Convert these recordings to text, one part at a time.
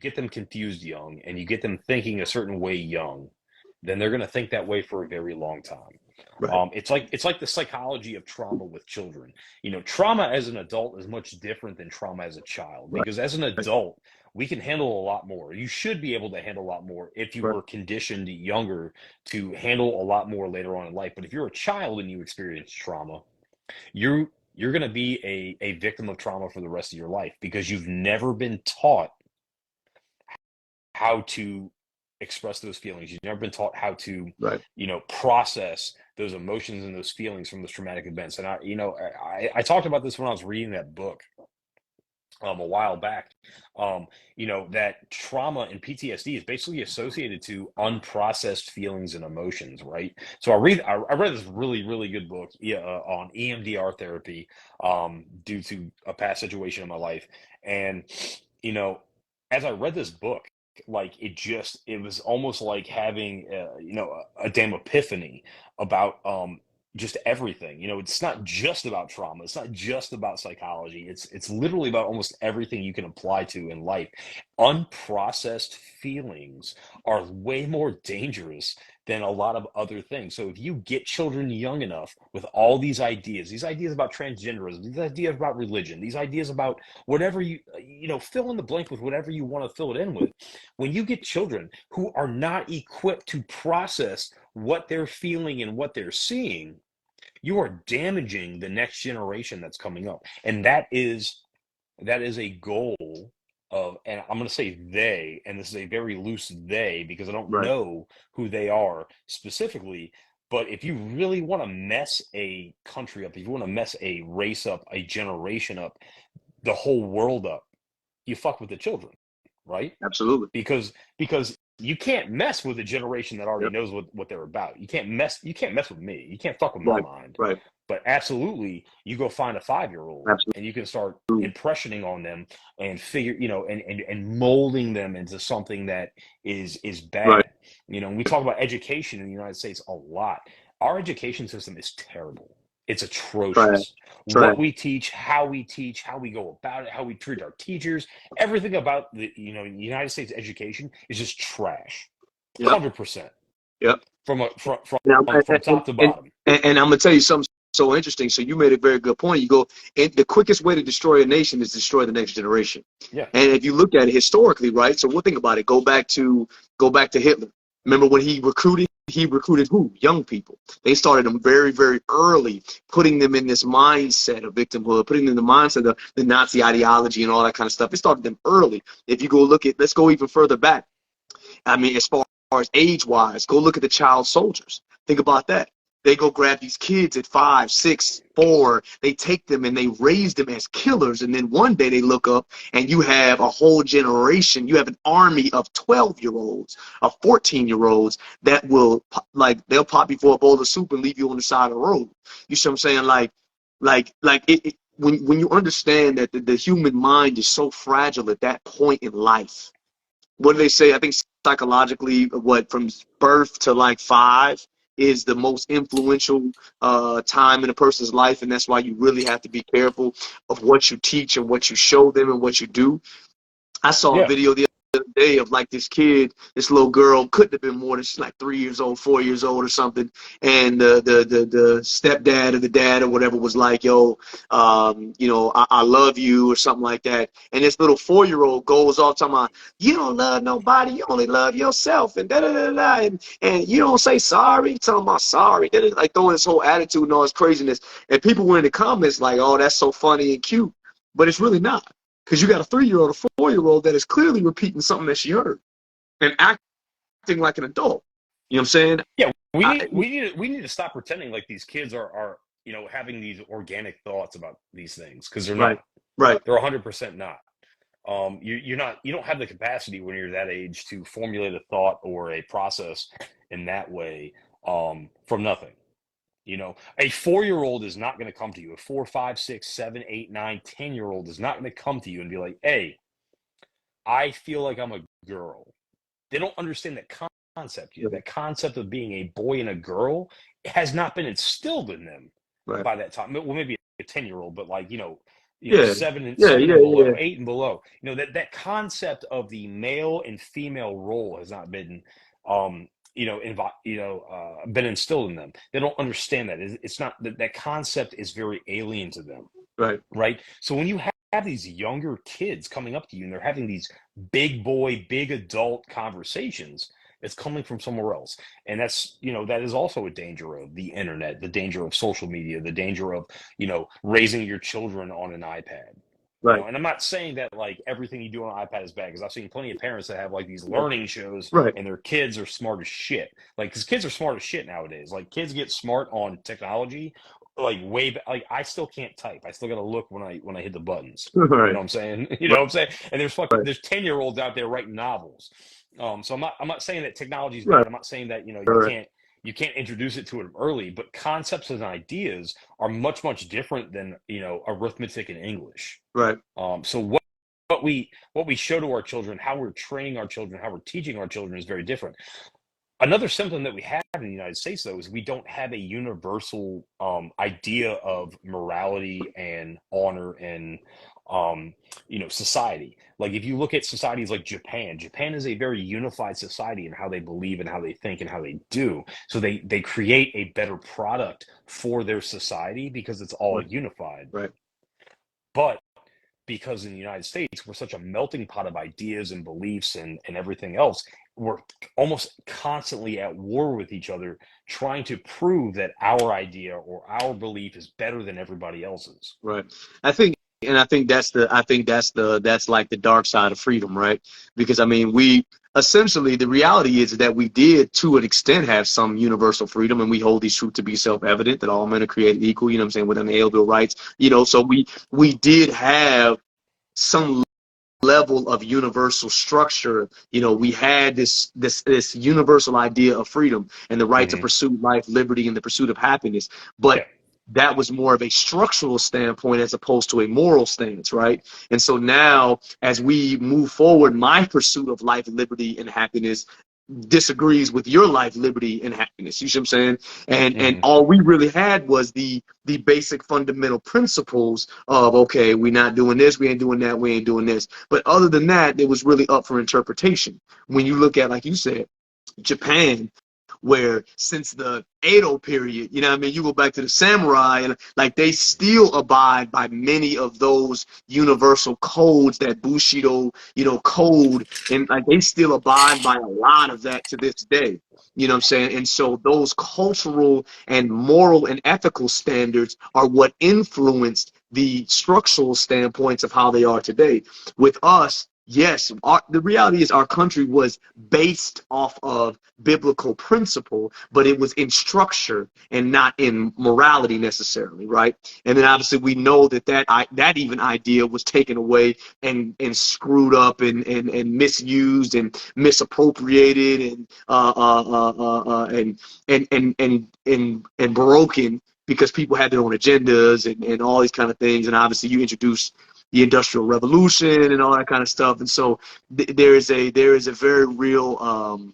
get them confused young and you get them thinking a certain way young, then they're going to think that way for a very long time. Right. It's like the psychology of trauma with children. Trauma as an adult is much different than trauma as a child, Right. because as an Right. adult, we can handle a lot more. You should be able to handle a lot more if you Right. were conditioned younger to handle a lot more later on in life. But if you're a child and you experience trauma, you're going to be a victim of trauma for the rest of your life because you've never been taught how to express those feelings. You've never been taught how to, Right. process those emotions and those feelings from those traumatic events. And I talked about this when I was reading that book a while back. That trauma and PTSD is basically associated to unprocessed feelings and emotions, right? So I read this really, really good book, yeah, on EMDR therapy, due to a past situation in my life. And, you know, as I read this book, like it was almost like having, a damn epiphany about, just everything. It's not just about trauma. It's not just about psychology. It's literally about almost everything you can apply to in life. Unprocessed feelings are way more dangerous than a lot of other things. So if you get children young enough with all these ideas about transgenderism, these ideas about religion, these ideas about whatever fill in the blank with whatever you want to fill it in with. When you get children who are not equipped to process what they're feeling and what they're seeing, you are damaging the next generation that's coming up. And that is a goal of, and I'm going to say they, and this is a very loose they because I don't Right. know who they are specifically. But if you really want to mess a country up, if you want to mess a race up, a generation up, the whole world up, you fuck with the children, right? Absolutely. Because you can't mess with a generation that already Yep. knows what they're about. You can't mess with me. You can't fuck with my Right. mind. Right. But absolutely, you go find a 5-year-old and you can start Absolutely. impressioning on them and figure, and molding them into something that is Right. bad. And we talk about education in the United States a lot. Our education system is terrible. It's Trash. atrocious. Trash. What we teach, how we go about it, how we treat our teachers, everything about the United States education is just trash. Yep. 100% Yep. from a, Now, from top to bottom. and I'm gonna tell you something so interesting. So you made a very good point. You go, and the quickest way to destroy a nation is destroy the next generation. Yeah. And if you look at it historically, right? So we'll think about it. Go back to Hitler. Remember when he recruited? He recruited who? Young people. They started them very, very early, putting them in this mindset of victimhood, putting them in the mindset of the Nazi ideology and all that kind of stuff. It started them early. If you go look at, let's go even further back. I mean, as far as age wise, go look at the child soldiers. Think about that. They go grab these kids at 5, 6, 4. They take them and they raise them as killers. And then one day they look up and you have a whole generation. You have an army of 12-year-olds, of 14-year-olds that will, like, they'll pop you for a bowl of soup and leave you on the side of the road. You see what I'm saying? When you understand that the human mind is so fragile at that point in life, what do they say? I think psychologically, what from birth to like 5 is the most influential time in a person's life, and that's why you really have to be careful of what you teach and what you show them and what you do. I saw a Yeah. video the other day of like this kid, this little girl, couldn't have been more than, she's like 3 years old, 4 years old or something. And the stepdad or the dad or whatever was like, yo, I love you or something like that. And this little 4-year-old goes off talking about, you don't love nobody, you only love yourself, and da da da da, and you don't say sorry, talking about sorry, like throwing this whole attitude and all this craziness. And people were in the comments like, oh, that's so funny and cute, but it's really not. Because you got a 3-year-old, a 4-year-old that is clearly repeating something that she heard and acting like an adult. You know what I'm saying? Yeah, we I, need we need we need to stop pretending like these kids are having these organic thoughts about these things, because they're right, not. right, They're 100% not. You don't have the capacity when you're that age to formulate a thought or a process in that way, from nothing. A 4-year-old is not going to come to you. A 4, 5, 6, 7, 8, 9, 10-year-old is not going to come to you and be like, "Hey, I feel like I'm a girl." They don't understand that concept yet. That concept of being a boy and a girl has not been instilled in them right, by that time. Well, maybe a 10-year-old, but like, Yeah. 7 and Yeah. 7 Yeah. and Yeah. below, 8 and below. That concept of the male and female role has not been, been instilled in them. They don't understand that. It's not that concept is very alien to them, Right. right? So when you have these younger kids coming up to you and they're having these big boy, big adult conversations, it's coming from somewhere else. And that is also a danger of the internet, the danger of social media, the danger of, raising your children on an iPad. Right. And I'm not saying that like everything you do on an iPad is bad, because I've seen plenty of parents that have like these learning shows Right. and their kids are smart as shit. Like, because kids are smart as shit nowadays. Like, kids get smart on technology like way back. Like, I still can't type. I still got to look when I hit the buttons. You know Right. what I'm saying? You know Right. what I'm saying? And Right. there's 10-year-olds out there writing novels. So I'm not saying that technology is bad. Right. I'm not saying that Right. you can't introduce it to them early, but concepts and ideas are much, much different than, arithmetic and English. Right. So what we show to our children, how we're training our children, how we're teaching our children is very different. Another symptom that we have in the United States, though, is we don't have a universal idea of morality and honor and society. Like, if you look at societies like Japan is a very unified society in how they believe and how they think and how they do. So they create a better product for their society because it's all Right. unified. Right. But because in the United States, we're such a melting pot of ideas and beliefs and everything else, we're almost constantly at war with each other, trying to prove that our idea or our belief is better than everybody else's. Right. That's like the dark side of freedom, right? Because I mean, we essentially, the reality is that we did to an extent have some universal freedom, and we hold these truths to be self-evident that all men are created equal, you know what I'm saying, with unalienable rights, so we did have some level of universal structure. We had this universal idea of freedom and the right to Mm-hmm. pursue life, liberty, and the pursuit of happiness. But Yeah. that was more of a structural standpoint as opposed to a moral stance, right? And so now, as we move forward, my pursuit of life, liberty, and happiness disagrees with your life, liberty, and happiness. You see what I'm saying? And Mm-hmm. all we really had was the basic fundamental principles of, okay, we're not doing this, we ain't doing that, we ain't doing this. But other than that, it was really up for interpretation. When you look at, like you said, Japan, where since the Edo period, you know what I mean, you go back to the samurai, and like they still abide by many of those universal codes, that Bushido, code, and like they still abide by a lot of that to this day. You know what I'm saying? And so those cultural and moral and ethical standards are what influenced the structural standpoints of how they are today. With us, yes, the reality is our country was based off of biblical principle, but it was in structure and not in morality necessarily, right? And then obviously we know that even idea was taken away and screwed up and misused and misappropriated and broken because people had their own agendas and all these kind of things. And obviously you introduce the Industrial Revolution and all that kind of stuff. And so there is a very real,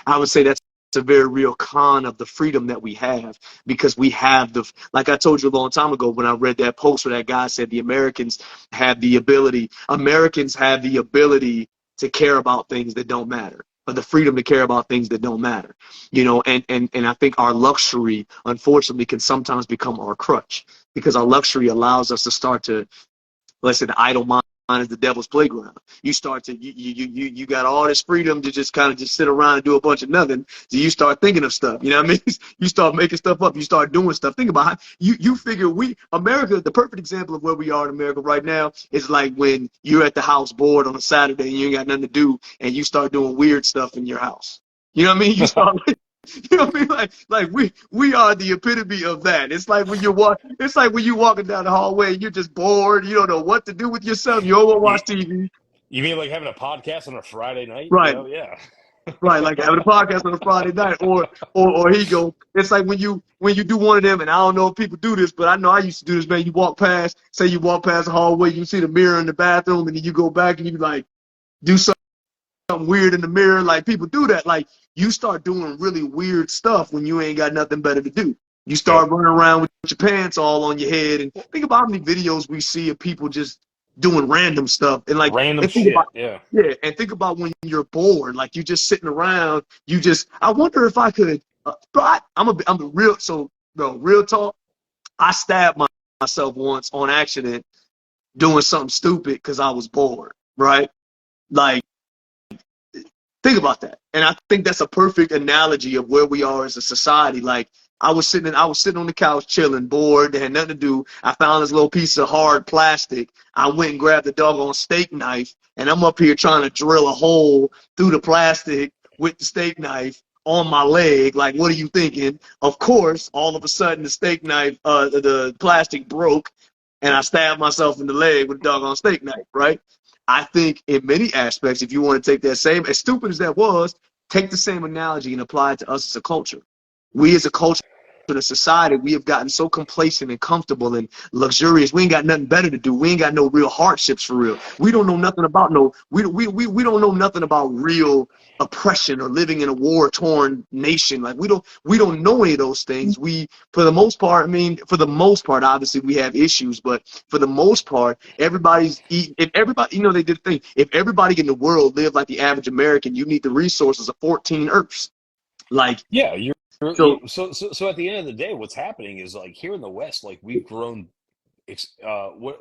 I would say that's a very real con of the freedom that we have, because we have like I told you a long time ago when I read that post where that guy said Americans have the ability to care about things that don't matter, or the freedom to care about things that don't matter, and I think our luxury, unfortunately, can sometimes become our crutch, because our luxury allows us to start to, let's say, the idle mind is the devil's playground. You start to you got all this freedom to just kind of just sit around and do a bunch of nothing. So you start thinking of stuff. You know what I mean? You start making stuff up. You start doing stuff. Think about how you figure America. The perfect example of where we are in America right now is like when you're at the house bored on a Saturday and you ain't got nothing to do, and you start doing weird stuff in your house. You know what I mean? You start. You know what I mean? Like we are the epitome of that. It's like when it's like when you're walking down the hallway and you're just bored, you don't know what to do with yourself, you don't want to watch TV. You mean like having a podcast on a Friday night? Right. Yeah. Right, like having a podcast on a Friday night, or he go. It's like when you do one of them, and I don't know if people do this, but I know I used to do this, man. You walk past the hallway, you see the mirror in the bathroom, and then you go back and you like do something weird in the mirror. Like people do that. Like you start doing really weird stuff when you ain't got nothing better to do. You Yep. start running around with your pants all on your head, and think about how many videos we see of people just doing random stuff. And like, Random and think about, shit. Yeah. yeah, and think about when you're bored, like you're just sitting around. You just, I wonder if I could. But I'm a real. So, no, real talk. I stabbed myself once on accident doing something stupid because I was bored. Right? Like, think about that. And I think that's a perfect analogy of where we are as a society. Like, I was sitting on the couch chilling, bored, had nothing to do. I found this little piece of hard plastic. I went and grabbed the doggone steak knife, and I'm up here trying to drill a hole through the plastic with the steak knife on my leg. Like, what are you thinking? Of course, all of a sudden the steak knife, the plastic broke, and I stabbed myself in the leg with a doggone steak knife, right? I think in many aspects, if you want to take that same, as stupid as that was, take the same analogy and apply it to us as a culture. We as a culture, in a society, we have gotten so complacent and comfortable and luxurious. We ain't got nothing better to do. We ain't got no real hardships for real. We don't know nothing about no. We don't know nothing about real oppression or living in a war torn nation. Like we don't know any of those things. We for the most part, I mean, for the most part, obviously we have issues, but for the most part, everybody's eating. If everybody, they did the thing. If everybody in the world lived like the average American, you need the resources of 14 Earths. Like Yeah. so, So at the end of the day, what's happening is like here in the West, like we've grown. What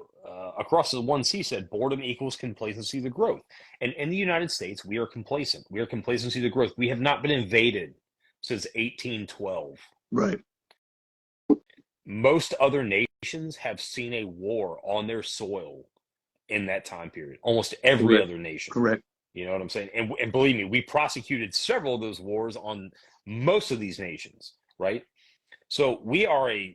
across the one C said, boredom equals complacency to growth. And in the United States, we are complacent. We are complacency to growth. We have not been invaded since 1812. right, Most other nations have seen a war on their soil in that time period. Almost every correct, other nation. correct, You know what I'm saying? And believe me, we prosecuted several of those wars on most of these nations, right? So we are an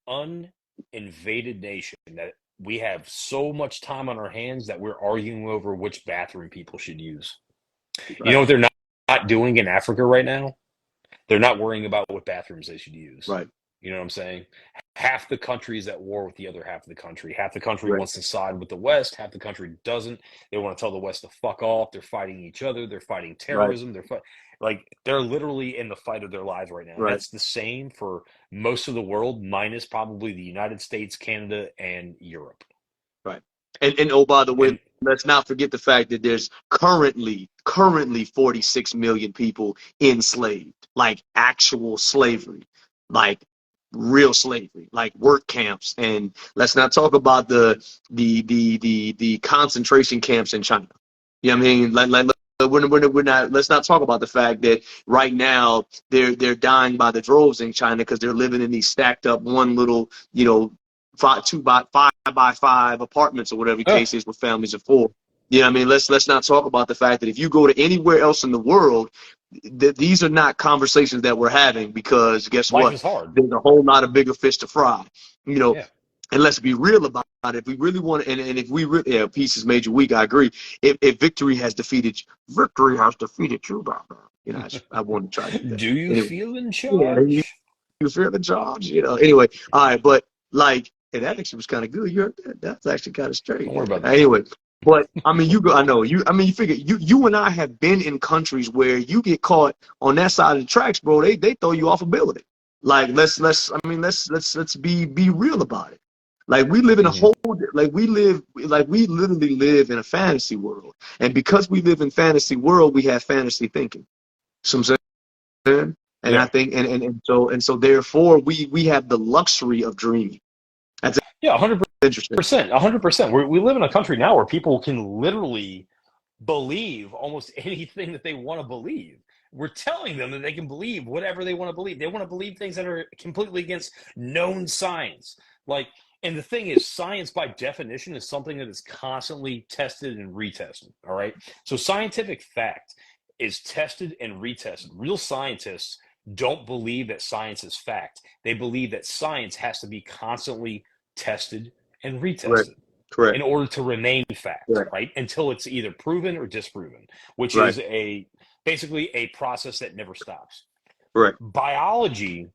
uninvaded nation that we have so much time on our hands that we're arguing over which bathroom people should use. You right, know what they're not doing in Africa right now? They're not worrying about what bathrooms they should use. right, You know what I'm saying? Half the country is at war with the other half of the country. Half the country right, wants to side with the West. Half the country doesn't. They want to tell the West to fuck off. They're fighting each other. They're fighting right, terrorism. Like they're literally in the fight of their lives right now. And right, that's the same for most of the world, minus probably the United States, Canada, and Europe. right. And oh, by the way, And let's not forget the fact that there's currently 46 million people enslaved, like actual slavery, like real slavery, like work camps. And let's not talk about the concentration camps in China. You know what I mean? We're not. Let's not talk about the fact that right now they're dying by the droves in China because they're living in these stacked up one little, five by five apartments or whatever the uh, case is with families of four. You know what I mean? Let's not talk about the fact that if you go to anywhere else in the world, these are not conversations that we're having because guess life what? is hard. There's a whole lot of bigger fish to fry. You know, Yeah. and let's be real about it. If we really want, and if we really, yeah, peace is major weak. I agree. If victory has defeated you, Batman. I want to try to do that. Do you Anyway, feel in yeah, charge? you feel the charge, Anyway, all right, but like, and that actually was kind of good. You heard that? That's actually kind of straight. Don't worry about that. Anyway, but I mean, I know you. I mean, you figure you and I have been in countries where you get caught on that side of the tracks, bro. They throw you off a building. Like let's be real about it. Like we live in a Hmm. whole we literally live in a fantasy world, and because we live in fantasy world, we have fantasy thinking. So I'm saying, and I Yeah. think and so therefore we have the luxury of dreaming. That's Yeah. 100%. interesting. 100%. We live in a country now where people can literally believe almost anything that they want to believe. We're telling them that they can believe whatever they want to believe. They want to believe things that are completely against known science. Like, and the thing is, science by definition is something that is constantly tested and retested. All right. So scientific fact is tested and retested. Real scientists don't believe that science is fact. They believe that science has to be constantly tested and Correct. retested Correct. in order to remain fact, Correct. right? Until it's either proven or disproven, which Right. is basically a process that never stops. Correct. Biology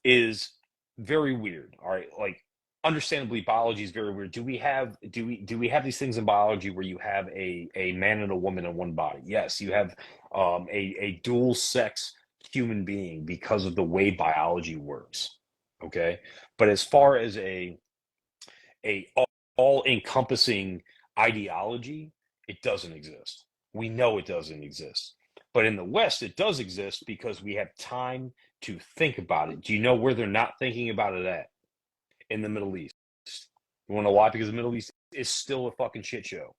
is very weird. All right, like understandably, biology is very weird. Do we have these things in biology where you have a man and a woman in one body? Yes, you have a dual sex human being because of the way biology works. Okay. But as far as a all encompassing ideology, it doesn't exist. We know it doesn't exist. But in the West, it does exist because we have time to think about it. Do you know where they're not thinking about it at? In the Middle East. You want to know why? Because the Middle East is still a fucking shit show.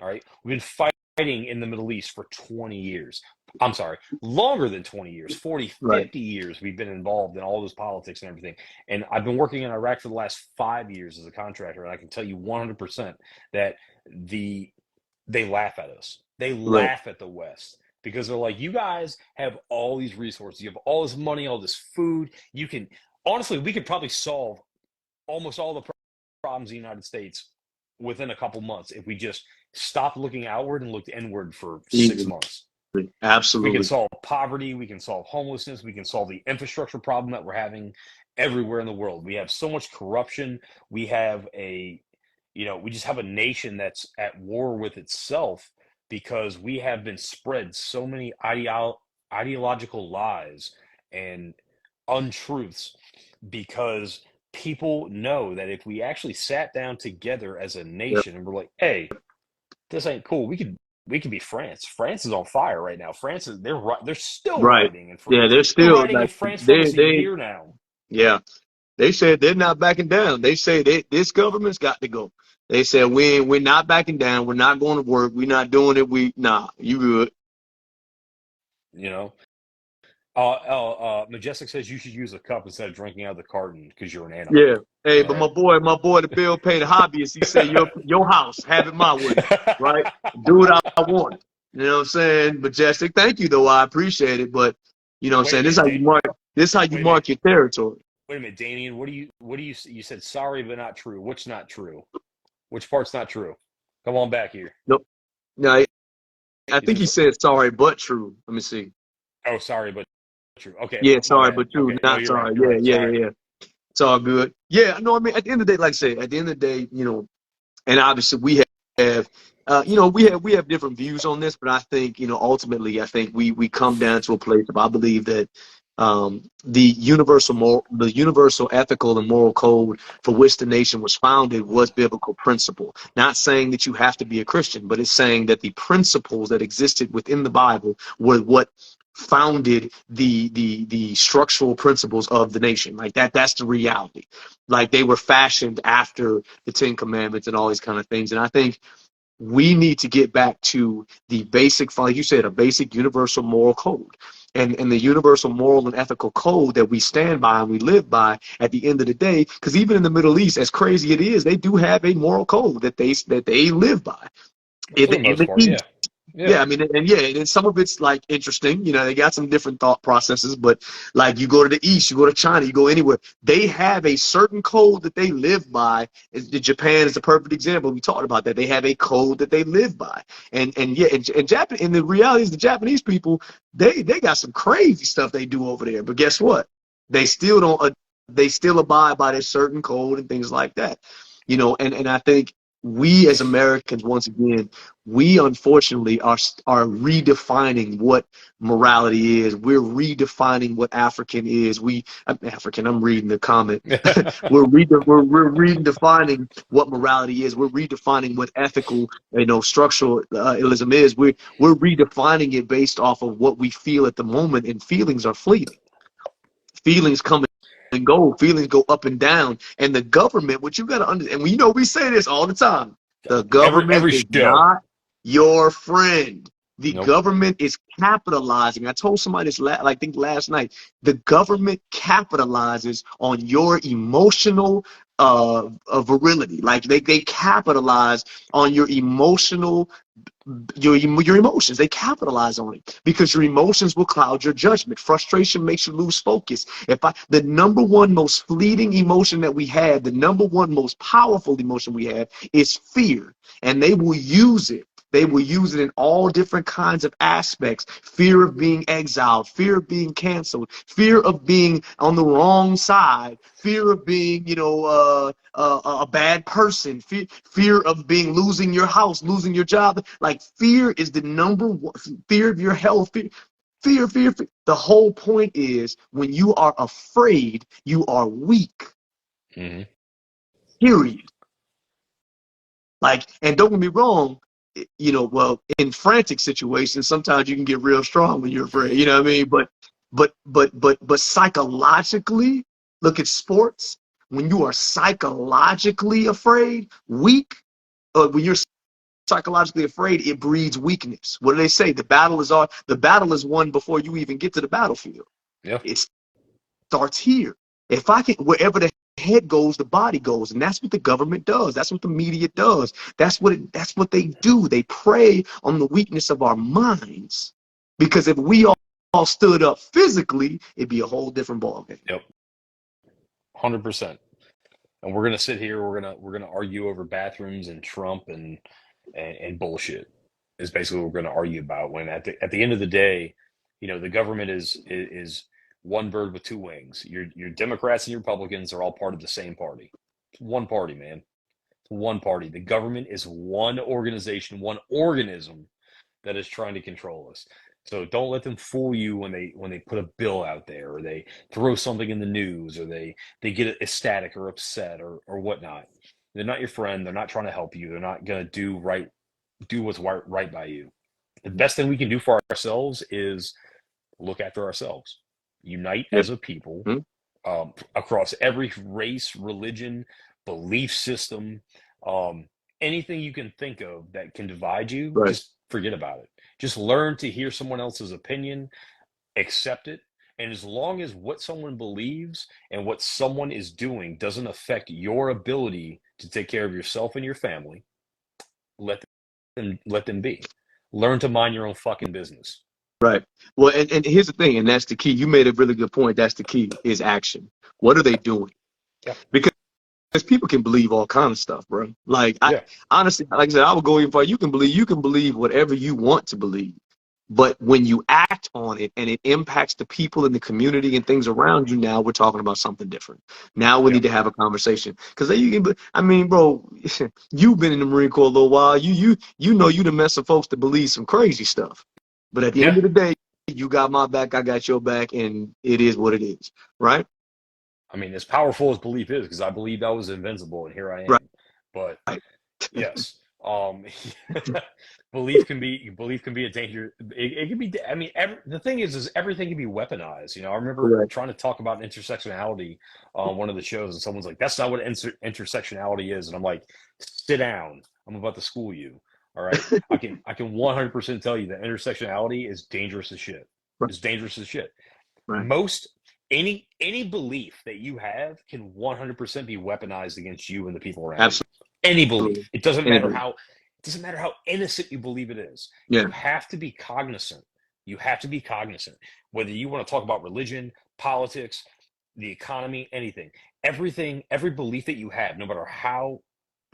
All right. We've been fighting in the Middle East for 20 years. I'm sorry, longer than 20 years, 40, Right. 50 years we've been involved in all this politics and everything. And I've been working in Iraq for the last 5 years as a contractor. And I can tell you 100% that they laugh at us. They Right. laugh at the West because they're like, you guys have all these resources. You have all this money, all this food. You can, honestly, we could probably solve almost all the problems in the United States within a couple months if we just stopped looking outward and looked inward for 6 months. We can Absolutely. solve poverty, we can solve homelessness, we can solve the infrastructure problem that we're having everywhere in the world. We have so much corruption. We have we just have a nation that's at war with itself because we have been spread so many ideological lies and untruths because people know that if we actually sat down together as a Yep. nation and we're like, hey, this ain't cool. We could be France. France is on fire right now. France is they're still Right. rioting in Yeah, France. they're They're still rioting in like France for almost a they year now. yeah. They said they're not backing down. They say this government's got to go. They said we're not backing down. We're not going to work. We're not doing it. You good. You know. Majestic says you should use a cup instead of drinking out of the carton because you're an animal. Yeah. Hey, All but right. my boy, the bill paid hobbyist, he said your house, have it my way. Right? Do what I want. You know what I'm saying? Majestic, thank you though. I appreciate it. But you know what I'm Wait a saying? minute. This how you Wait a minute. mark your territory. Wait a minute, Damien. You said sorry but not true. What's not true? Which part's not true? Come on back here. Nope. No, I You think said he said sorry but true. Let me see. oh sorry but true. Okay, Yeah, my sorry bad. but true, Okay, no, not you're right. sorry. You're right. Sorry. Yeah. It's all good. Yeah, no, I mean, at the end of the day, like I say, at the end of the day, and obviously have, we have different views on this, but I think, ultimately, I think we come down to a place of I believe that the universal ethical and moral code for which the nation was founded was biblical principle. Not saying that you have to be a Christian, but it's saying that the principles that existed within the Bible were what founded the structural principles of the nation. Like that's the reality. Like they were fashioned after the Ten Commandments and all these kind of things. And I think we need to get back to the basic, like you said, a basic universal moral code. And the universal moral and ethical code that we stand by and we live by at the end of the day, because even in the Middle East, as crazy it is, they do have a moral code that they live by. For the In most the part, East, yeah. Yeah. yeah, I mean, and some of it's like interesting. They got some different thought processes, but like you go to the East, you go to China, you go anywhere, they have a certain code that they live by. Japan is a perfect example. We talked about that. They have a code that they live by, and the reality is the Japanese people, they got some crazy stuff they do over there. But guess what? They still don't. They still abide by this certain code and things like that. And I think we as Americans, once again, we unfortunately are redefining what morality is. We're redefining what African is. I'm African. I'm reading the comment. We're redefining what morality is. We're redefining what ethical, structuralism is. We're redefining it based off of what we feel at the moment, and feelings are fleeting. Feelings come and go. Feelings go up and down. And the government, what you got to understand, and we say this all the time, the government Every is show. not your friend. The Nope. government is capitalizing. I told somebody this, I think last night. The government capitalizes on your emotional virility. Like they capitalize on your emotional your emotions. They capitalize on it because your emotions will cloud your judgment. Frustration makes you lose focus. The number one most fleeting emotion that we have, the number one most powerful emotion we have is fear, and they will use it. They will use it in all different kinds of aspects. Fear of being exiled, fear of being canceled, fear of being on the wrong side, fear of being, a bad person, fear of losing your house, losing your job. Like fear is the number one, fear of your health. Fear, fear, fear. The whole point is when you are afraid, you are weak. Hmm. Period. Like, and don't get me wrong, well, in frantic situations, sometimes you can get real strong when you're afraid. You know what I mean? But psychologically, look at sports. When you are psychologically afraid, weak, when you're psychologically afraid, it breeds weakness. What do they say? The battle is won before you even get to the battlefield. Yeah. It starts here. If I can, wherever the head goes, the body goes, and that's what the government does. That's what the media does. That's what they do. They prey on the weakness of our minds, because if we all stood up physically, it'd be a whole different ballgame. Yep. 100%. And we're gonna sit here. We're gonna argue over bathrooms and Trump and bullshit. Is basically what we're gonna argue about. When at the end of the day, the government is one bird with two wings. Your Democrats and your Republicans are all part of the same party. It's one party, man. It's one party. The government is one organization, one organism that is trying to control us. So don't let them fool you when they put a bill out there, or they throw something in the news, or they get ecstatic or upset or whatnot. They're not your friend. They're not trying to help you. They're not gonna do what's right by you. The best thing we can do for ourselves is look after ourselves, unite as a people, across every race, religion, belief system, anything you can think of that can divide you. Right. Just forget about it. Just learn to hear someone else's opinion, accept it, and as long as what someone believes and what someone is doing doesn't affect your ability to take care of yourself and your family, let them be. Learn to mind your own fucking business. Right. Well, and here's the thing, and that's the key. You made a really good point. That's the key, is action. What are they doing? Yeah. Because people can believe all kinds of stuff, bro. Like, honestly, like I said, I would go even far. You can believe whatever you want to believe. But when you act on it and it impacts the people in the community and things around you, now we're talking about something different. Now we need to have a conversation. Because I mean, bro, you've been in the Marine Corps a little while. You know you the mess of folks to believe some crazy stuff. But at the end of the day, you got my back, I got your back, and it is what it is, right? I mean, as powerful as belief is, because I believed I was invincible, and here I am. Right. But yes, belief can be a danger. It can be. I mean, the thing is everything can be weaponized. I remember trying to talk about intersectionality on one of the shows, and someone's like, "That's not what intersectionality is," and I'm like, "Sit down. I'm about to school you." All right, I can 100% tell you that intersectionality is dangerous as shit. Right. It's dangerous as shit. Right. Any belief that you have can 100% be weaponized against you and the people around Absolutely. you. Any belief. It doesn't matter how innocent you believe it is. Yeah. You have to be cognizant. Whether you want to talk about religion, politics, the economy, anything. Every belief that you have, no matter how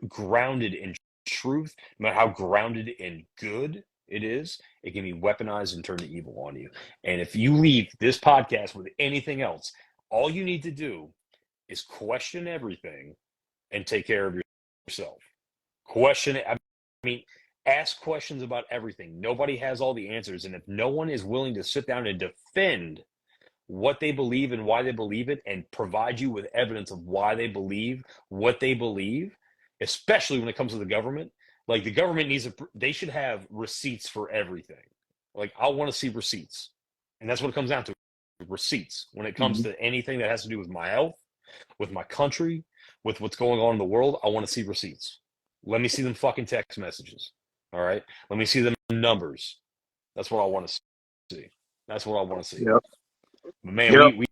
grounded in truth, no matter how grounded in good it is, it can be weaponized and turned to evil on you. And if you leave this podcast with anything else, all you need to do is question everything and take care of yourself. Question it. I mean, ask questions about everything. Nobody has all the answers. And if no one is willing to sit down and defend what they believe and why they believe it and provide you with evidence of why they believe what they believe, especially when it comes to the government, like the government they should have receipts for everything. Like, I want to see receipts. And that's what it comes down to. Receipts. When it comes to anything that has to do with my health, with my country, with what's going on in the world, I want to see receipts. Let me see them fucking text messages. All right? Let me see them numbers. That's what I want to see. Yep. But man, we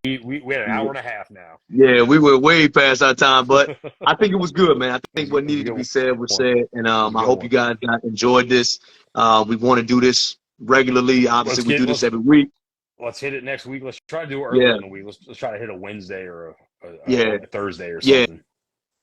had an hour and a half now. Yeah, we were way past our time, but I think it was good, man. I think what needed to be said was said, and I hope you guys enjoyed this. We want to do this regularly. Obviously, we do this every week. Let's hit it next week. Let's try to do it earlier in the week. Let's try to hit a Wednesday or a Thursday or something.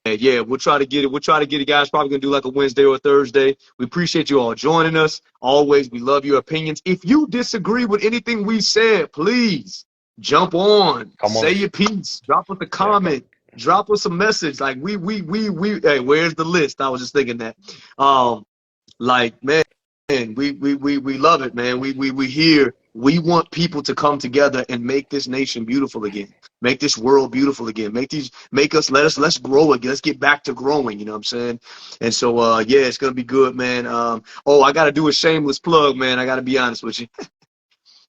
Yeah, we'll try to get it. We'll try to get it, guys. Probably gonna do like a Wednesday or a Thursday. We appreciate you all joining us. Always, we love your opinions. If you disagree with anything we said, please jump on. Say your piece. Drop us a comment. Drop us a message. Like we. Hey, where's the list? I was just thinking that. Like, man, we love it, man. We hear We want people to come together and make this nation beautiful again. Make this world beautiful again. Let's grow again. Let's get back to growing. You know what I'm saying? And so, yeah, it's gonna be good, man. Oh, I gotta do a shameless plug, man. I gotta be honest with you.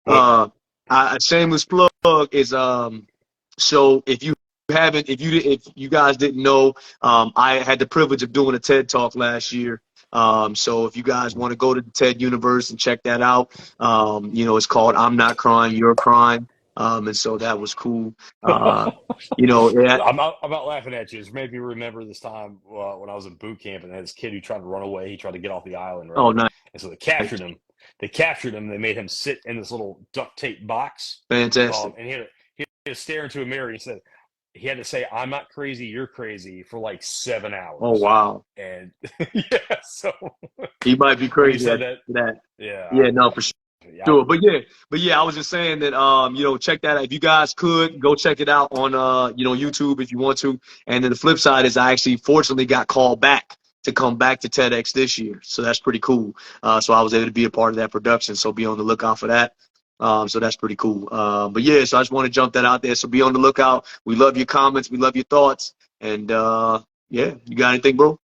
What? A shameless plug is so if you guys didn't know, I had the privilege of doing a TED Talk last year. So if you guys want to go to the TED Universe and check that out, it's called "I'm Not Crying, You're Crying." And so that was cool. Yeah. I'm not laughing at you. It's made me remember this time when I was in boot camp and I had this kid who tried to run away. He tried to get off the island, Oh, right? nice. And so they captured him. They made him sit in this little duct tape box. Fantastic. And he had to stare into a mirror. And he had to say, "I'm not crazy, you're crazy," for like 7 hours. Oh, wow. And yeah, so He might be when he crazy said at that, that. yeah, Yeah, no, for sure. yeah, Sure, but yeah, I was just saying that check that out. If you guys could go check it out on YouTube if you want to. And then the flip side is I actually fortunately got called back to come back to TEDx this year, so that's pretty cool. So I was able to be a part of that production. So be on the lookout for that. So that's pretty cool. But yeah, so I just want to jump that out there. So be on the lookout. We love your comments. We love your thoughts. And yeah, you got anything, bro?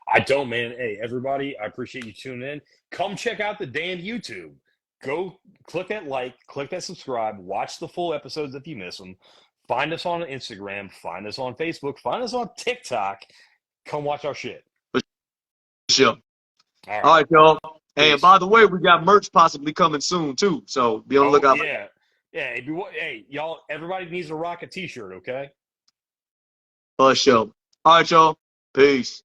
I don't, man. Hey, everybody, I appreciate you tuning in. Come check out the damn YouTube. Go click that like, click that subscribe, watch the full episodes if you miss them. Find us on Instagram, find us on Facebook, find us on TikTok. Come watch our shit. For sure. All All right, y'all. Hey, and Peace. by the way, we got merch possibly coming soon too. So be on the lookout. Yeah. Yeah. Hey, y'all, everybody needs to rock a t-shirt, okay? For sure. All right, y'all. Peace.